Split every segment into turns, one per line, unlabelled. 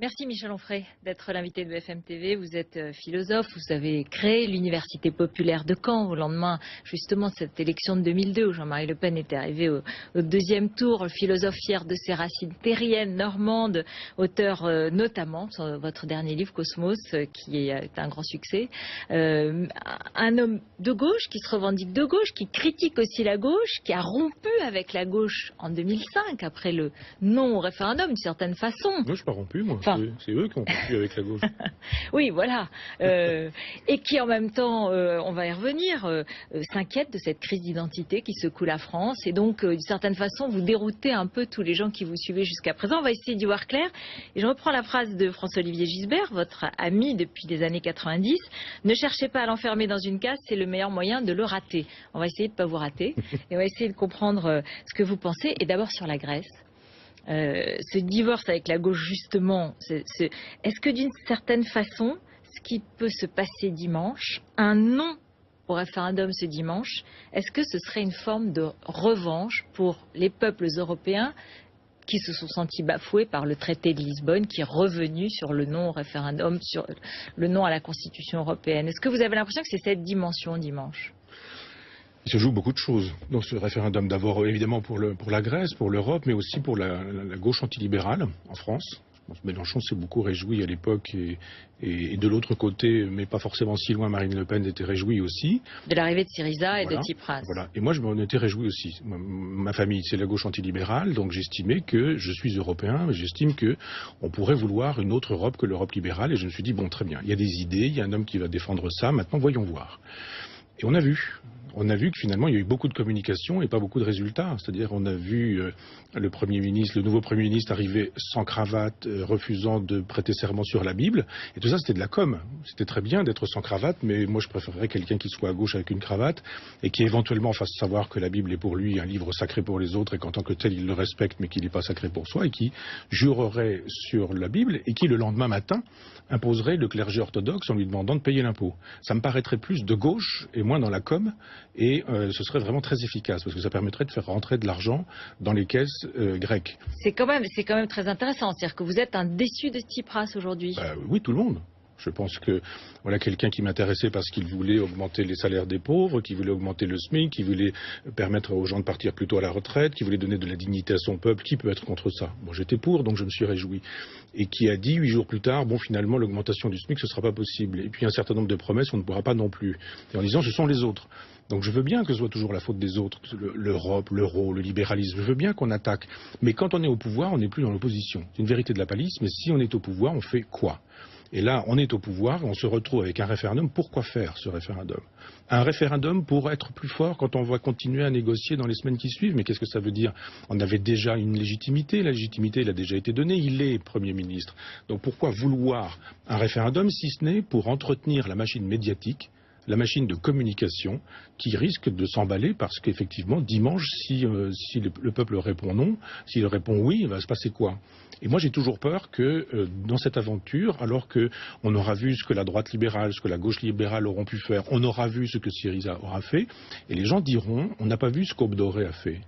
Merci Michel Onfray d'être l'invité de BFM TV. Vous êtes philosophe, vous avez créé l'Université populaire de Caen au lendemain justement de cette élection de 2002 où Jean-Marie Le Pen était arrivé au deuxième tour. Le philosophe fier de ses racines terriennes, normandes, auteur notamment sur votre dernier livre Cosmos qui est un grand succès. Un homme de gauche qui se revendique de gauche, qui critique aussi la gauche, qui a rompu avec la gauche en 2005 après le non au référendum d'une certaine façon.
Moi, je n'ai pas rompu, moi. C'est eux qui ont rompu avec la gauche.
Oui, voilà. Et qui, en même temps, on va y revenir, s'inquiète de cette crise d'identité qui secoue la France. Et donc, d'une certaine façon, vous déroutez un peu tous les gens qui vous suivaient jusqu'à présent. On va essayer d'y voir clair. Et je reprends la phrase de François-Olivier Gisbert, votre ami depuis les années 90. Ne cherchez pas à l'enfermer dans une case, c'est le meilleur moyen de le rater. On va essayer de ne pas vous rater. Et on va essayer de comprendre ce que vous pensez. Et d'abord sur la Grèce. Ce divorce avec la gauche, justement, est-ce que d'une certaine façon, ce qui peut se passer dimanche, un non au référendum ce dimanche, est-ce que ce serait une forme de revanche pour les peuples européens qui se sont sentis bafoués par le traité de Lisbonne, qui est revenu sur le non au référendum, sur le non à la Constitution européenne? Est-ce que vous avez l'impression que c'est cette dimension dimanche?
Il se joue beaucoup de choses dans ce référendum. D'abord, évidemment, pour la Grèce, pour l'Europe, mais aussi pour la gauche antilibérale en France. Je pense que Mélenchon s'est beaucoup réjoui à l'époque et de l'autre côté, mais pas forcément si loin, Marine Le Pen était réjouie aussi.
De l'arrivée de Syriza et
voilà,
de Tsipras.
Voilà. Et moi, je m'en étais réjoui aussi. Ma famille, c'est la gauche antilibérale, donc j'estimais que je suis européen, mais j'estime qu'on pourrait vouloir une autre Europe que l'Europe libérale. Et je me suis dit, bon, très bien, il y a des idées, il y a un homme qui va défendre ça, maintenant voyons voir. Et on a vu. On a vu que finalement il y a eu beaucoup de communication et pas beaucoup de résultats. C'est-à-dire on a vu le nouveau Premier ministre arriver sans cravate, refusant de prêter serment sur la Bible. Et tout ça c'était de la com. C'était très bien d'être sans cravate, mais moi je préférerais quelqu'un qui soit à gauche avec une cravate et qui éventuellement fasse savoir que la Bible est pour lui un livre sacré pour les autres et qu'en tant que tel il le respecte mais qu'il n'est pas sacré pour soi et qui jurerait sur la Bible et qui le lendemain matin imposerait le clergé orthodoxe en lui demandant de payer l'impôt. Ça me paraîtrait plus de gauche et moins dans la com. Et ce serait vraiment très efficace parce que ça permettrait de faire rentrer de l'argent dans les caisses grecques.
C'est quand même très intéressant. C'est-à-dire que vous êtes un déçu de Tsipras aujourd'hui.
Oui, tout le monde. Je pense que voilà quelqu'un qui m'intéressait parce qu'il voulait augmenter les salaires des pauvres, qui voulait augmenter le SMIC, qui voulait permettre aux gens de partir plus tôt à la retraite, qui voulait donner de la dignité à son peuple. Qui peut être contre ça? Bon, j'étais pour, donc je me suis réjoui. Et qui a dit 8 jours plus tard, bon, finalement, l'augmentation du SMIC, ce ne sera pas possible. Et puis un certain nombre de promesses, on ne pourra pas non plus. Et en disant, ce sont les autres. Donc je veux bien que ce soit toujours la faute des autres, l'Europe, l'euro, le libéralisme, je veux bien qu'on attaque. Mais quand on est au pouvoir, on n'est plus dans l'opposition. C'est une vérité de la palisse, mais si on est au pouvoir, on fait quoi? Et là, on est au pouvoir, on se retrouve avec un référendum. Pourquoi faire ce référendum? Un référendum pour être plus fort quand on va continuer à négocier dans les semaines qui suivent. Mais qu'est-ce que ça veut dire? On avait déjà une légitimité. La légitimité, elle a déjà été donnée. Il est Premier ministre. Donc pourquoi vouloir un référendum si ce n'est pour entretenir la machine médiatique, la machine de communication qui risque de s'emballer parce qu'effectivement, dimanche, si le peuple répond non, s'il répond oui, il va se passer quoi? Et moi, j'ai toujours peur que dans cette aventure, alors qu'on aura vu ce que la droite libérale, ce que la gauche libérale auront pu faire, on aura vu ce que Syriza aura fait, et les gens diront, on n'a pas vu ce qu'Aube Dorée a fait.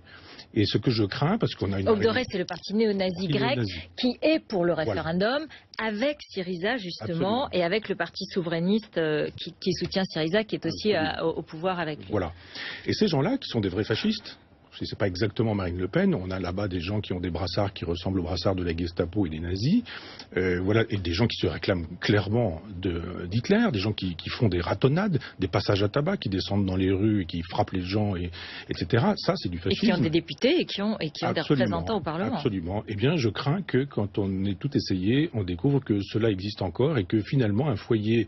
Et ce que je crains, parce qu'on a une...
Aube Dorée, c'est le parti néo-nazi grec qui est pour le référendum, voilà, avec Syriza justement, absolument, et avec le parti souverainiste qui soutient Syriza, qui est aussi au pouvoir avec lui.
Voilà. Et ces gens-là, qui sont des vrais fascistes, si ce n'est pas exactement Marine Le Pen, on a là-bas des gens qui ont des brassards qui ressemblent aux brassards de la Gestapo et des nazis, voilà, et des gens qui se réclament clairement d'Hitler, des gens qui font des ratonnades, des passages à tabac, qui descendent dans les rues et qui frappent les gens, etc. Ça, c'est du fascisme.
Et qui ont des députés et qui ont des représentants au Parlement.
Absolument. Eh bien, je crains que quand on ait tout essayé, on découvre que cela existe encore et que finalement un foyer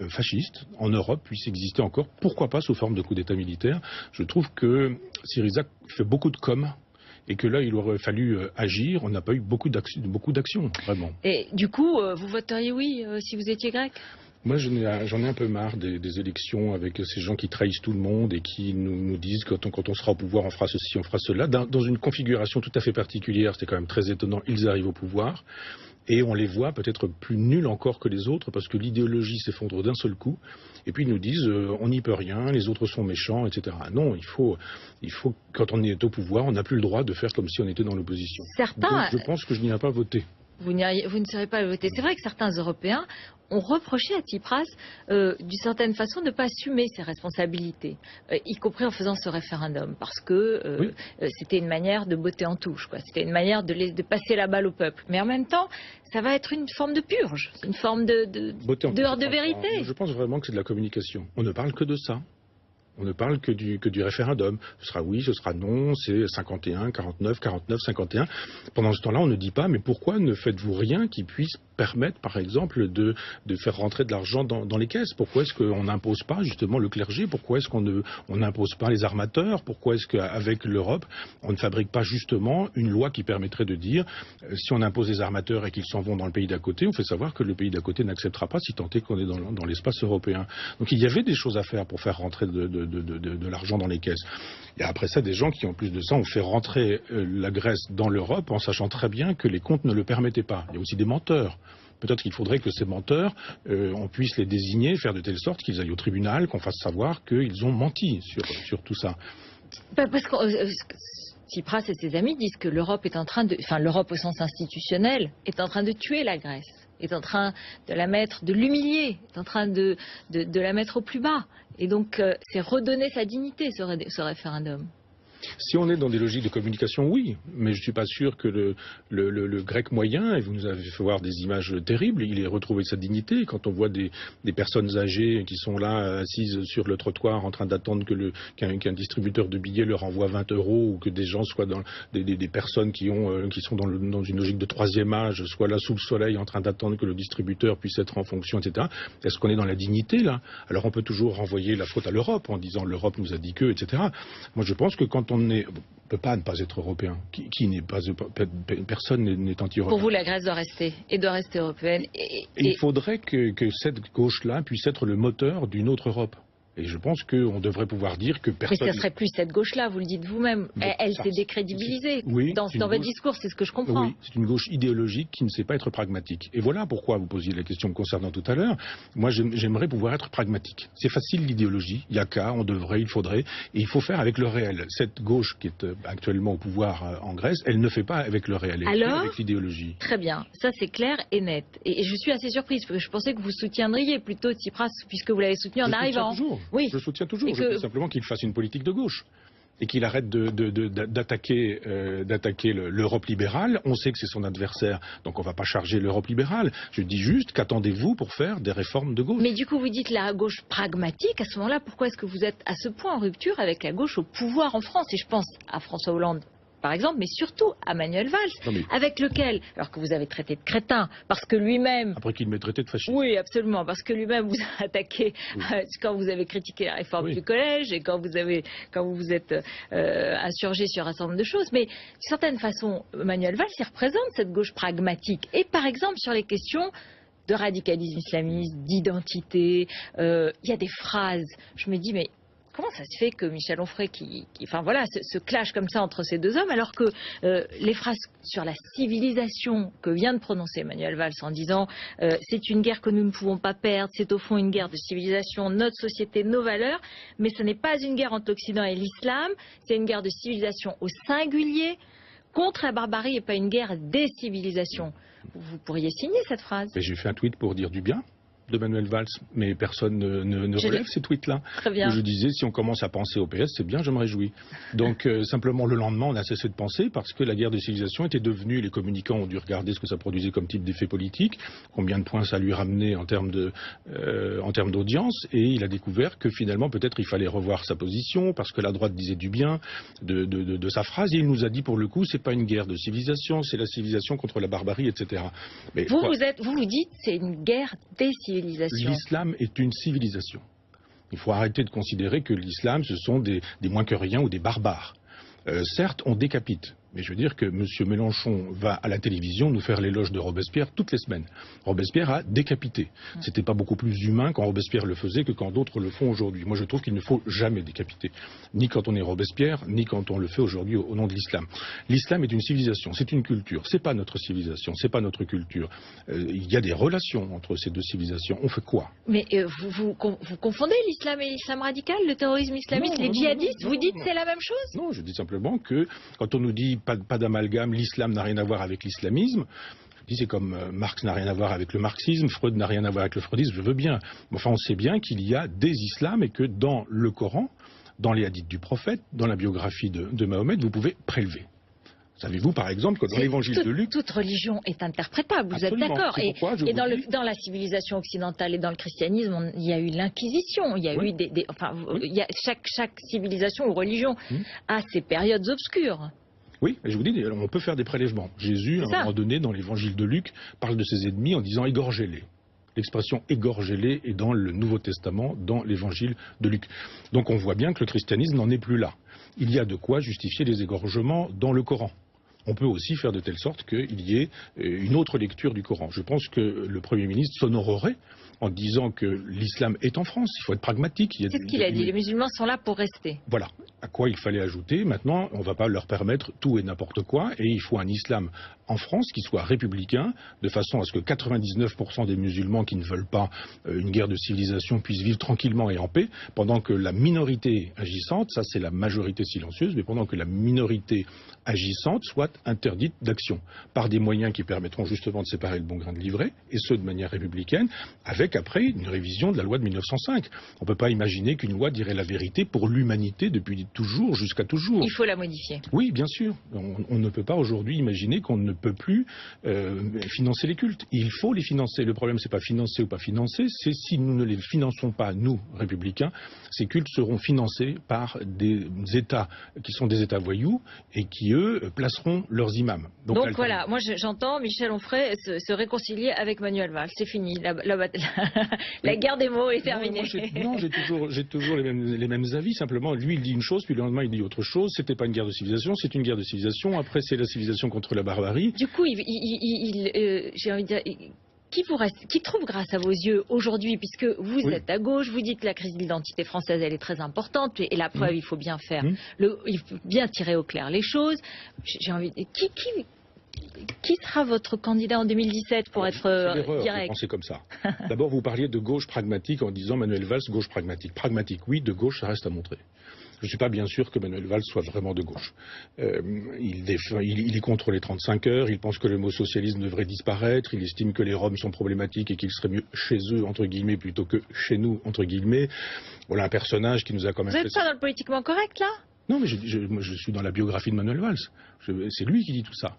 fasciste en Europe puisse exister encore, pourquoi pas sous forme de coup d'État militaire. Je trouve que Syriza fait beaucoup de com et que là il aurait fallu agir. On n'a pas eu beaucoup d'actions, vraiment.
Et du coup, vous voteriez oui si vous étiez grec?
Moi, j'en ai un peu marre des élections avec ces gens qui trahissent tout le monde et qui nous disent que quand on sera au pouvoir, on fera ceci, on fera cela. Dans une configuration tout à fait particulière, c'était quand même très étonnant, ils arrivent au pouvoir. Et on les voit peut-être plus nuls encore que les autres parce que l'idéologie s'effondre d'un seul coup. Et puis ils nous disent on n'y peut rien, les autres sont méchants, etc. Non, il faut quand on est au pouvoir, on n'a plus le droit de faire comme si on était dans l'opposition.
Certains...
Donc, je pense que je n'irai pas voter.
vous ne serez pas voté. C'est vrai que certains Européens ont reproché à Tsipras, d'une certaine façon, de ne pas assumer ses responsabilités, y compris en faisant ce référendum, parce que c'était une manière de botter en touche, quoi. C'était une manière de passer la balle au peuple. Mais en même temps, ça va être une forme de purge, une forme de vérité.
Je pense vraiment que c'est de la communication. On ne parle que de ça. On ne parle que du référendum. Ce sera oui, ce sera non, c'est 51, 49, 49, 51. Pendant ce temps-là, on ne dit pas, mais pourquoi ne faites-vous rien qui puisse permettre, par exemple, de faire rentrer de l'argent dans les caisses? Pourquoi est-ce qu'on n'impose pas, justement, le clergé? Pourquoi est-ce qu'on n'impose pas les armateurs? Pourquoi est-ce qu'avec l'Europe, on ne fabrique pas, justement, une loi qui permettrait de dire, si on impose les armateurs et qu'ils s'en vont dans le pays d'à côté, on fait savoir que le pays d'à côté n'acceptera pas, si tant est qu'on est dans l'espace européen. Donc il y avait des choses à faire pour faire rentrer de l'argent dans les caisses. Et après ça, des gens qui, en plus de ça, ont fait rentrer la Grèce dans l'Europe en sachant très bien que les comptes ne le permettaient pas. Il y a aussi des menteurs. Peut-être qu'il faudrait que ces menteurs, on puisse les désigner, faire de telle sorte qu'ils aillent au tribunal, qu'on fasse savoir qu'ils ont menti sur tout ça.
Parce que Tsipras et ses amis disent que l'Europe est en train l'Europe au sens institutionnel, est en train de tuer la Grèce, est en train de l'humilier, est en train de la mettre au plus bas. Et donc, c'est redonner sa dignité, ce référendum.
Si on est dans des logiques de communication, oui, mais je ne suis pas sûr que le grec moyen, et vous nous avez fait voir des images terribles, il ait retrouvé sa dignité. Quand on voit des personnes âgées qui sont là, assises sur le trottoir, en train d'attendre qu'un distributeur de billets leur envoie 20 €, ou que des gens soient des personnes qui sont dans une logique de troisième âge, soient là sous le soleil, en train d'attendre que le distributeur puisse être en fonction, etc. Est-ce qu'on est dans la dignité, là? Alors on peut toujours renvoyer la faute à l'Europe, en disant l'Europe nous a dit que, etc. Moi je pense que quand on ne peut pas ne pas être européen. Personne n'est anti-européen.
Pour vous, la Grèce doit rester européenne.
Il faudrait que cette gauche-là puisse être le moteur d'une autre Europe. Et je pense qu'on devrait pouvoir dire que personne...
Mais ce ne serait plus cette gauche-là, vous le dites vous-même. Elle s'est décrédibilisée.
Oui,
dans votre discours, c'est ce que je comprends.
Oui, c'est une gauche idéologique qui ne sait pas être pragmatique. Et voilà pourquoi vous posiez la question me concernant tout à l'heure. Moi, j'aimerais pouvoir être pragmatique. C'est facile l'idéologie. Il y a qu'à, on devrait, il faudrait. Et il faut faire avec le réel. Cette gauche qui est actuellement au pouvoir en Grèce, elle ne fait pas avec le réel. Elle fait avec l'idéologie.
Très bien. Ça, c'est clair et net. Et je suis assez surprise, parce que je pensais que vous soutiendriez plutôt Tsipras, puisque vous l'avez soutenu en arrivant.
Oui. Je soutiens toujours. Je dis simplement qu'il fasse une politique de gauche et qu'il arrête d'attaquer l'Europe libérale. On sait que c'est son adversaire, donc on ne va pas charger l'Europe libérale. Je dis juste qu'attendez-vous pour faire des réformes de gauche.
Mais du coup, vous dites la gauche pragmatique. À ce moment-là, pourquoi est-ce que vous êtes à ce point en rupture avec la gauche au pouvoir en France? Et je pense à François Hollande, par exemple, mais surtout à Manuel Valls, avec lequel, alors que vous avez traité de crétin, parce que lui-même...
Après qu'il m'ait traité de fasciste.
Oui, absolument, parce que lui-même vous a attaqué quand vous avez critiqué la réforme du collège et quand vous vous êtes insurgé sur un certain nombre de choses. Mais d'une certaine façon, Manuel Valls, il représente cette gauche pragmatique. Et par exemple, sur les questions de radicalisme islamiste, d'identité, il y a des phrases, je me dis, mais... Comment ça se fait que Michel Onfray, se clash comme ça entre ces deux hommes, alors que les phrases sur la civilisation que vient de prononcer Manuel Valls en disant c'est une guerre que nous ne pouvons pas perdre, c'est au fond une guerre de civilisation, notre société, nos valeurs, mais ce n'est pas une guerre entre l'Occident et l'islam, c'est une guerre de civilisation au singulier contre la barbarie et pas une guerre des civilisations. Vous pourriez signer cette phrase.
J'ai fait un tweet pour dire du bien de Manuel Valls, mais personne ne relève ces tweets-là.
Très bien.
Je disais, si on commence à penser au PS, c'est bien, je me réjouis. Donc, simplement, le lendemain, on a cessé de penser parce que la guerre de civilisation était devenue, les communicants ont dû regarder ce que ça produisait comme type d'effet politique, combien de points ça lui ramenait en termes d'audience, et il a découvert que finalement, peut-être, il fallait revoir sa position parce que la droite disait du bien de sa phrase, et il nous a dit, pour le coup, c'est pas une guerre de civilisation, c'est la civilisation contre la barbarie, etc. Mais
vous dites, c'est une guerre des civilisations.
L'islam est une civilisation. Il faut arrêter de considérer que l'islam, ce sont des moins que rien ou des barbares. Certes, on décapite. Mais je veux dire que M. Mélenchon va à la télévision nous faire l'éloge de Robespierre toutes les semaines. Robespierre a décapité. C'était pas beaucoup plus humain quand Robespierre le faisait que quand d'autres le font aujourd'hui. Moi, je trouve qu'il ne faut jamais décapiter. Ni quand on est Robespierre, ni quand on le fait aujourd'hui au nom de l'islam. L'islam est une civilisation, c'est une culture. C'est pas notre civilisation, c'est pas notre culture. Il y a des relations entre ces deux civilisations. On fait quoi?
Mais vous confondez l'islam et l'islam radical, le terrorisme islamiste, les djihadistes? Vous dites c'est la même chose?
Non, je dis simplement que quand on nous dit pas d'amalgame, l'islam n'a rien à voir avec l'islamisme. dit c'est comme Marx n'a rien à voir avec le marxisme, Freud n'a rien à voir avec le freudisme, je veux bien. Mais enfin, on sait bien qu'il y a des islams et que dans le Coran, dans les hadiths du prophète, dans la biographie de Mahomet, vous pouvez prélever. Savez-vous, par exemple, que dans l'évangile de Luc...
Toute religion est interprétable, vous êtes d'accord. Et dans la civilisation occidentale et dans le christianisme, il y a eu l'Inquisition, il y a eu chaque civilisation ou religion a ses périodes obscures.
Oui, et je vous dis, on peut faire des prélèvements. Jésus, à un moment donné, dans l'évangile de Luc, parle de ses ennemis en disant « égorgez-les ». L'expression « égorgez-les » est dans le Nouveau Testament, dans l'évangile de Luc. Donc on voit bien que le christianisme n'en est plus là. Il y a de quoi justifier les égorgements dans le Coran. On peut aussi faire de telle sorte qu'il y ait une autre lecture du Coran. Je pense que le Premier ministre s'honorerait en disant que l'islam est en France. Il faut être pragmatique.
C'est ce qu'il a dit. Les musulmans sont là pour rester.
Voilà. À quoi il fallait ajouter. Maintenant, on ne va pas leur permettre tout et n'importe quoi. Et il faut un islam en France qui soit républicain, de façon à ce que 99% des musulmans qui ne veulent pas une guerre de civilisation puissent vivre tranquillement et en paix, pendant que la minorité agissante, ça c'est la majorité silencieuse, mais pendant que la minorité agissante soit interdite d'action, par des moyens qui permettront justement de séparer le bon grain de l'ivraie, et ce de manière républicaine, avec après une révision de la loi de 1905. On ne peut pas imaginer qu'une loi dirait la vérité pour l'humanité depuis toujours jusqu'à toujours.
Il faut la modifier.
Oui, bien sûr. On ne peut pas aujourd'hui imaginer qu'on ne peut plus financer les cultes. Il faut les financer. Le problème, c'est pas financer ou pas financer, c'est si nous ne les finançons pas, nous, républicains, ces cultes seront financés par des États qui sont des États voyous et qui, eux, placeront leurs imams.
Donc voilà, moi j'entends Michel Onfray se réconcilier avec Manuel Valls. C'est fini. La guerre des mots est terminée.
Non, j'ai toujours les mêmes avis. Simplement, lui, il dit une chose, puis le lendemain, il dit autre chose. C'était pas une guerre de civilisation, c'est une guerre de civilisation. Après, c'est la civilisation contre la barbarie.
Du coup, j'ai envie de dire... Qui trouve grâce à vos yeux aujourd'hui, puisque vous êtes à gauche, vous dites que la crise de l'identité française, elle est très importante, et la preuve, il faut bien faire, il faut bien tirer au clair les choses. J'ai envie de... Qui sera votre candidat en 2017 pour être direct?
De penser comme ça. D'abord, vous parliez de gauche pragmatique en disant Manuel Valls, gauche pragmatique. Pragmatique, oui, de gauche, ça reste à montrer. Je ne suis pas bien sûr que Manuel Valls soit vraiment de gauche. Il est contre les 35 heures, il pense que le mot socialisme devrait disparaître, il estime que les Roms sont problématiques et qu'il serait mieux chez eux, entre guillemets, plutôt que chez nous, entre guillemets. Voilà un personnage qui nous a quand même...
Vous n'êtes pas dans le politiquement correct, là?
Non, mais je suis dans la biographie de Manuel Valls. C'est lui qui dit tout ça.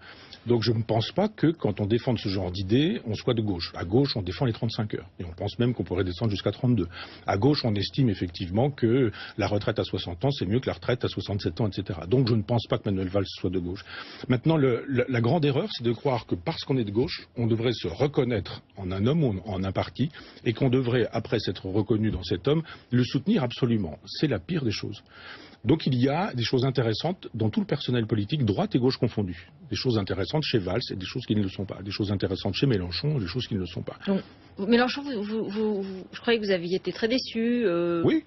Donc je ne pense pas que quand on défend ce genre d'idées, on soit de gauche. À gauche, on défend les 35 heures. Et on pense même qu'on pourrait descendre jusqu'à 32. À gauche, on estime effectivement que la retraite à 60 ans, c'est mieux que la retraite à 67 ans, etc. Donc je ne pense pas que Manuel Valls soit de gauche. Maintenant, la grande erreur, c'est de croire que parce qu'on est de gauche, on devrait se reconnaître en un homme ou en un parti, et qu'on devrait, après s'être reconnu dans cet homme, le soutenir absolument. C'est la pire des choses. Donc il y a des choses intéressantes dans tout le personnel politique, droite et gauche confondus. Des choses intéressantes chez Valls et des choses qui ne le sont pas. Des choses intéressantes chez Mélenchon et des choses qui ne le sont pas.
Donc, Mélenchon, je croyais que vous aviez été très déçu.
Oui.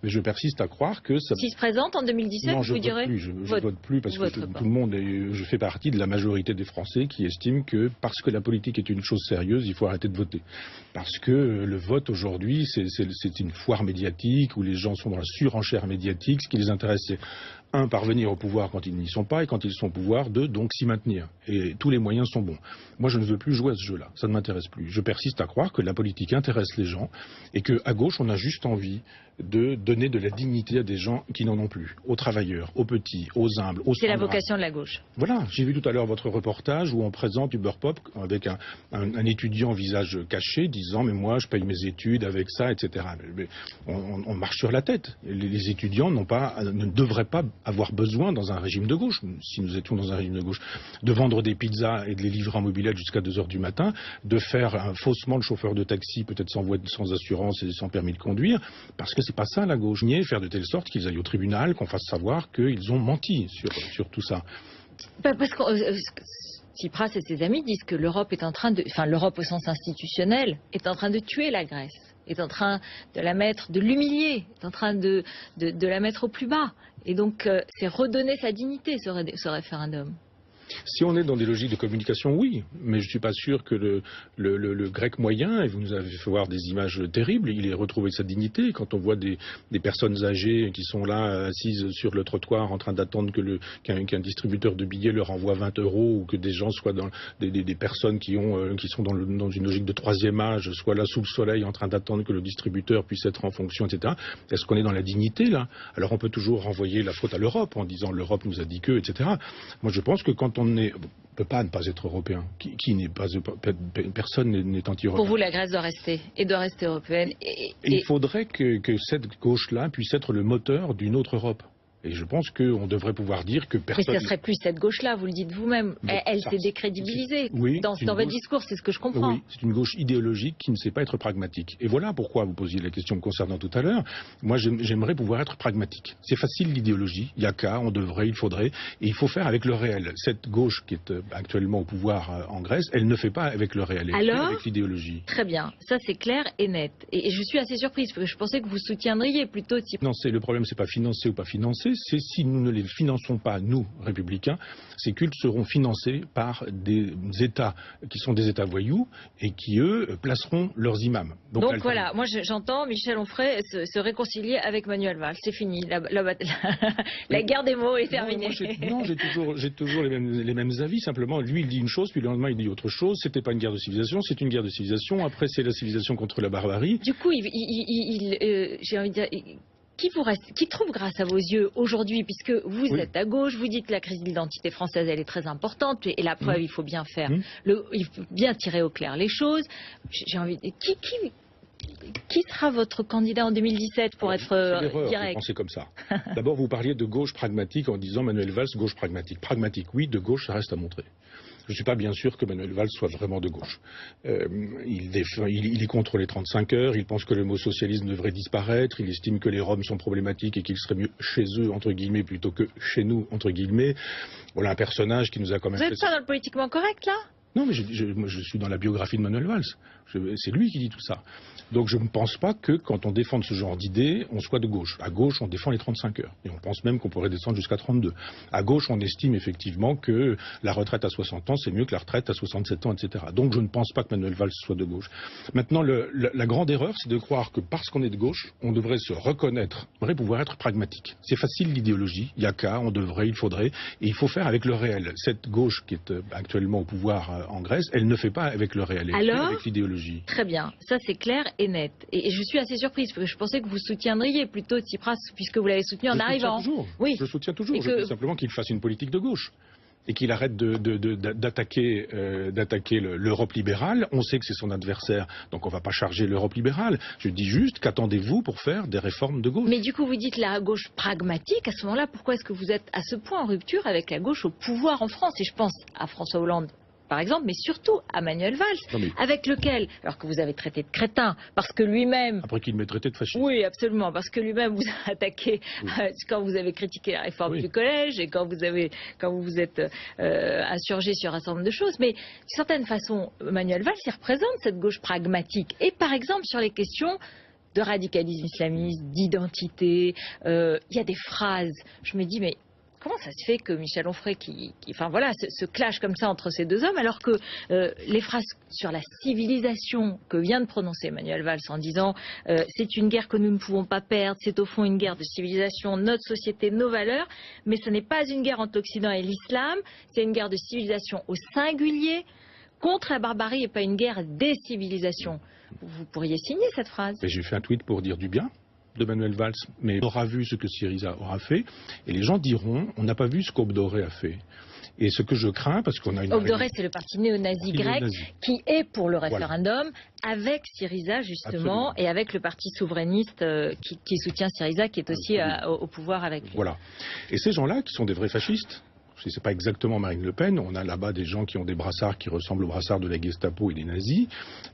Mais je persiste à croire que ça...
S'il se présente en 2017,
non,
vous direz...
Je vote plus parce que tout le monde... Je fais partie de la majorité des Français qui estiment que parce que la politique est une chose sérieuse, il faut arrêter de voter. Parce que le vote aujourd'hui, c'est une foire médiatique où les gens sont dans la surenchère médiatique. Ce qui les intéresse, c'est un, parvenir au pouvoir quand ils n'y sont pas, et quand ils sont au pouvoir, deux, donc s'y maintenir. Et tous les moyens sont bons. Moi, je ne veux plus jouer à ce jeu-là. Ça ne m'intéresse plus. Je persiste à croire que la politique intéresse les gens et qu'à gauche, on a juste envie de donner de la dignité à des gens qui n'en ont plus, aux travailleurs, aux petits, aux humbles, aux...
C'est la vocation de la gauche.
Voilà, j'ai vu tout à l'heure votre reportage où on présente Uber Pop avec un étudiant visage caché disant mais moi je paye mes études avec ça, etc. Mais on marche sur la tête. Les étudiants ne devraient pas avoir besoin dans un régime de gauche, si nous étions dans un régime de gauche, de vendre des pizzas et de les livrer en mobilette jusqu'à 2 heures du matin, de faire faussement le chauffeur de taxi, peut-être sans assurance et sans permis de conduire, parce que c'est pas ça la gauche. Nier, faire de telle sorte qu'ils aillent au tribunal, qu'on fasse savoir qu'ils ont menti sur tout ça.
Parce que Tsipras et ses amis disent que l'Europe est en train de, enfin l'Europe au sens institutionnel, est en train de tuer la Grèce, est en train de l'humilier, est en train de la mettre au plus bas. Et donc c'est redonner sa dignité ce référendum.
Si on est dans des logiques de communication, oui, mais je ne suis pas sûr que le grec moyen, et vous nous avez fait voir des images terribles, il ait retrouvé sa dignité. Quand on voit des personnes âgées qui sont là, assises sur le trottoir, en train d'attendre qu'un distributeur de billets leur envoie 20 euros, ou que des gens soient dans des personnes qui sont dans une logique de troisième âge, soient là sous le soleil, en train d'attendre que le distributeur puisse être en fonction, etc. Est-ce qu'on est dans la dignité, là? Alors on peut toujours renvoyer la faute à l'Europe, en disant l'Europe nous a dit que, etc. Moi je pense que quand on ne peut pas ne pas être européen. Qui n'est pas, personne n'est anti-européen.
Pour vous, la Grèce doit rester, et doit rester européenne.
Il faudrait que cette gauche-là puisse être le moteur d'une autre Europe. Et je pense qu'on devrait pouvoir dire que personne...
Mais ce ne serait plus cette gauche-là, vous le dites vous-même. Elle s'est décrédibilisée
oui,
dans votre discours, c'est ce que je comprends.
Oui, c'est une gauche idéologique qui ne sait pas être pragmatique. Et voilà pourquoi vous posiez la question me concernant tout à l'heure. Moi, j'aimerais pouvoir être pragmatique. C'est facile l'idéologie, il y a qu'à, on devrait, il faudrait, et il faut faire avec le réel. Cette gauche qui est actuellement au pouvoir en Grèce, elle ne fait pas avec le réel, elle fait avec l'idéologie.
Très bien, ça c'est clair et net. Et je suis assez surprise, parce que je pensais que vous soutiendriez plutôt...
Non, le problème, c'est pas financer ou pas financer, c'est si nous ne les finançons pas, nous, républicains, ces cultes seront financés par des États qui sont des États voyous et qui, eux, placeront leurs imams.
Donc voilà, moi j'entends Michel Onfray se réconcilier avec Manuel Valls. C'est fini, la guerre des mots est terminée.
Non, j'ai toujours les mêmes avis, simplement, lui il dit une chose, puis le lendemain il dit autre chose. C'était pas une guerre de civilisation, c'est une guerre de civilisation. Après c'est la civilisation contre la barbarie.
Du coup, j'ai envie de dire... Qui trouve grâce à vos yeux aujourd'hui, puisque vous êtes à gauche, vous dites que la crise d'identité française elle est très importante, et la preuve il faut bien faire, il faut bien tirer au clair les choses. J'ai envie de... Qui sera votre candidat en 2017 pour être direct?
Vous pensez comme ça. D'abord vous parliez de gauche pragmatique en disant Manuel Valls gauche pragmatique. Pragmatique oui, de gauche ça reste à montrer. Je ne suis pas bien sûr que Manuel Valls soit vraiment de gauche. Il est contre les 35 heures, il pense que le mot socialisme devrait disparaître, il estime que les Roms sont problématiques et qu'il serait mieux chez eux, entre guillemets, plutôt que chez nous, entre guillemets. Voilà un personnage qui nous a quand même...
Vous n'êtes pas dans le politiquement correct, là?
Non, mais je suis dans la biographie de Manuel Valls. C'est lui qui dit tout ça. Donc je ne pense pas que quand on défend ce genre d'idées, on soit de gauche. À gauche, on défend les 35 heures. Et on pense même qu'on pourrait descendre jusqu'à 32. À gauche, on estime effectivement que la retraite à 60 ans, c'est mieux que la retraite à 67 ans, etc. Donc je ne pense pas que Manuel Valls soit de gauche. Maintenant, la grande erreur, c'est de croire que parce qu'on est de gauche, on devrait se reconnaître, on devrait pouvoir être pragmatique. C'est facile l'idéologie, il y a qu'à, on devrait, il faudrait, et il faut faire avec le réel. Cette gauche qui est actuellement au pouvoir en Grèce, elle ne fait pas avec le réel, elle fait avec l'idéologie.
Très bien, ça c'est clair et net. Et je suis assez surprise, parce que je pensais que vous soutiendriez plutôt Tsipras, puisque vous l'avez soutenu en arrivant.
Je soutiens toujours. Je veux simplement qu'il fasse une politique de gauche. Et qu'il arrête d'attaquer l'Europe libérale. On sait que c'est son adversaire, donc on ne va pas charger l'Europe libérale. Je dis juste, qu'attendez-vous pour faire des réformes de gauche?
Mais du coup, vous dites la gauche pragmatique. À ce moment-là, pourquoi est-ce que vous êtes à ce point en rupture avec la gauche au pouvoir en France? Et je pense à François Hollande, par exemple, mais surtout à Manuel Valls, avec lequel, alors que vous avez traité de crétin, parce que lui-même...
Après qu'il m'ait traité de fasciste.
Oui, absolument, parce que lui-même vous a attaqué quand vous avez critiqué la réforme du collège et quand vous vous êtes insurgé sur un certain nombre de choses. Mais d'une certaine façon, Manuel Valls, il représente cette gauche pragmatique. Et par exemple, sur les questions de radicalisme islamiste, d'identité, il y a des phrases, je me dis, mais... Comment ça se fait que Michel Onfray, se clash comme ça entre ces deux hommes, alors que les phrases sur la civilisation que vient de prononcer Manuel Valls en disant c'est une guerre que nous ne pouvons pas perdre, c'est au fond une guerre de civilisation, notre société, nos valeurs, mais ce n'est pas une guerre entre l'Occident et l'islam, c'est une guerre de civilisation au singulier contre la barbarie et pas une guerre des civilisations. Vous pourriez signer cette phrase?
J'ai fait un tweet pour dire du bien de Manuel Valls, mais on aura vu ce que Syriza aura fait, et les gens diront, on n'a pas vu ce qu'Obdoré a fait. Et ce que je crains, parce qu'on a une...
Obdoré, c'est le parti néo-nazi grec qui est pour le référendum, avec Syriza, justement, et avec le parti souverainiste qui soutient Syriza, qui est aussi au pouvoir avec lui.
Voilà. Et ces gens-là, qui sont des vrais fascistes, si ce n'est pas exactement Marine Le Pen, on a là-bas des gens qui ont des brassards qui ressemblent aux brassards de la Gestapo et des nazis,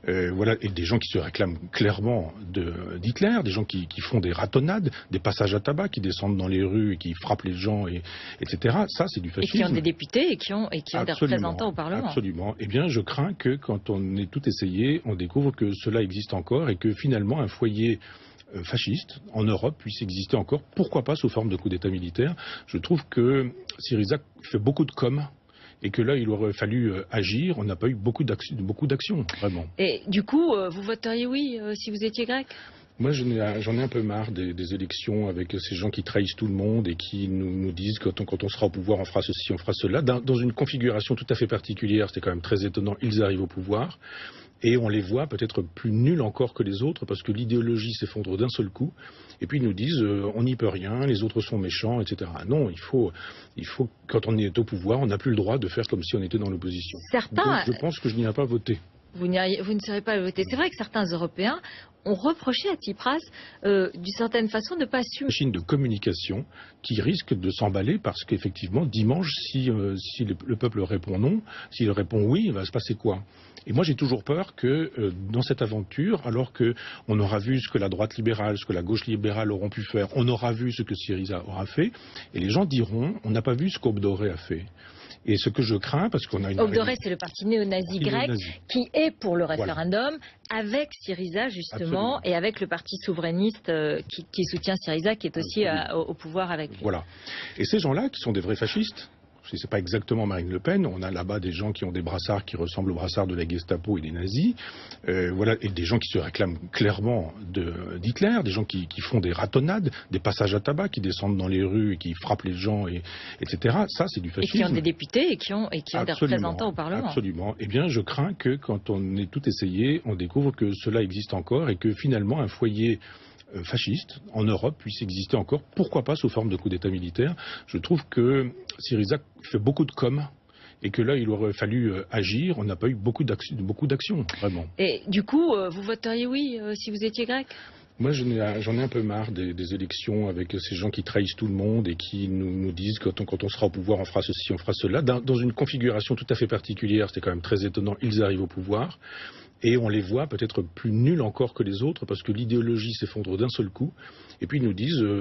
et des gens qui se réclament clairement d'Hitler, des gens qui font des ratonnades, des passages à tabac, qui descendent dans les rues et qui frappent les gens, etc. Ça, c'est du fascisme.
Et qui ont des députés et qui ont des représentants au Parlement.
Absolument. Eh bien, je crains que quand on ait tout essayé, on découvre que cela existe encore et que finalement un foyer fasciste en Europe puisse exister encore, pourquoi pas sous forme de coup d'État militaire. Je trouve que Syriza fait beaucoup de com et que là, il aurait fallu agir. On n'a pas eu beaucoup d'actions, vraiment.
Et du coup, vous voteriez oui si vous étiez grec?
Moi, j'en ai un peu marre des élections avec ces gens qui trahissent tout le monde et qui nous disent que quand on sera au pouvoir, on fera ceci, on fera cela. Dans une configuration tout à fait particulière, c'était quand même très étonnant, ils arrivent au pouvoir. Et on les voit peut-être plus nuls encore que les autres parce que l'idéologie s'effondre d'un seul coup. Et puis ils nous disent on n'y peut rien, les autres sont méchants, etc. Non, il faut quand on est au pouvoir, on n'a plus le droit de faire comme si on était dans l'opposition.
Certains...
Donc, je pense que je n'irai pas voter.
Vous ne serez pas voté. C'est vrai que certains Européens ont reproché à Tsipras, d'une certaine façon, de ne pas assumer.
Une machine de communication qui risque de s'emballer parce qu'effectivement, dimanche, si le peuple répond non, s'il répond oui, il va se passer quoi? Et moi, j'ai toujours peur que dans cette aventure, alors qu'on aura vu ce que la droite libérale, ce que la gauche libérale auront pu faire, on aura vu ce que Syriza aura fait, et les gens diront, on n'a pas vu ce qu'Obdoré a fait. Et ce que je crains, parce qu'on a une...
Obdoré, c'est le parti néo-nazi grec qui est pour le référendum,
voilà.
Avec Syriza justement, et avec le parti souverainiste qui soutient Syriza, qui est aussi au pouvoir avec lui.
Voilà. Et ces gens-là, qui sont des vrais fascistes, c'est pas exactement Marine Le Pen, on a là-bas des gens qui ont des brassards qui ressemblent aux brassards de la Gestapo et des nazis, voilà, et des gens qui se réclament clairement d'Hitler, des gens qui font des ratonnades, des passages à tabac, qui descendent dans les rues et qui frappent les gens, etc. Ça, c'est du fascisme.
Et qui ont des députés et qui ont des représentants au Parlement.
Absolument. Eh bien, je crains que quand on ait tout essayé, on découvre que cela existe encore et que finalement un foyer fasciste en Europe puisse exister encore, pourquoi pas sous forme de coup d'État militaire. Je trouve que Syriza fait beaucoup de com' et que là, il aurait fallu agir. On n'a pas eu beaucoup d'actions, vraiment.
Et du coup, vous voteriez oui si vous étiez grec?
Moi, j'en ai un peu marre des élections avec ces gens qui trahissent tout le monde et qui nous disent que quand on sera au pouvoir, on fera ceci, on fera cela. Dans une configuration tout à fait particulière, c'était quand même très étonnant, ils arrivent au pouvoir. Et on les voit peut-être plus nuls encore que les autres parce que l'idéologie s'effondre d'un seul coup. Et puis ils nous disent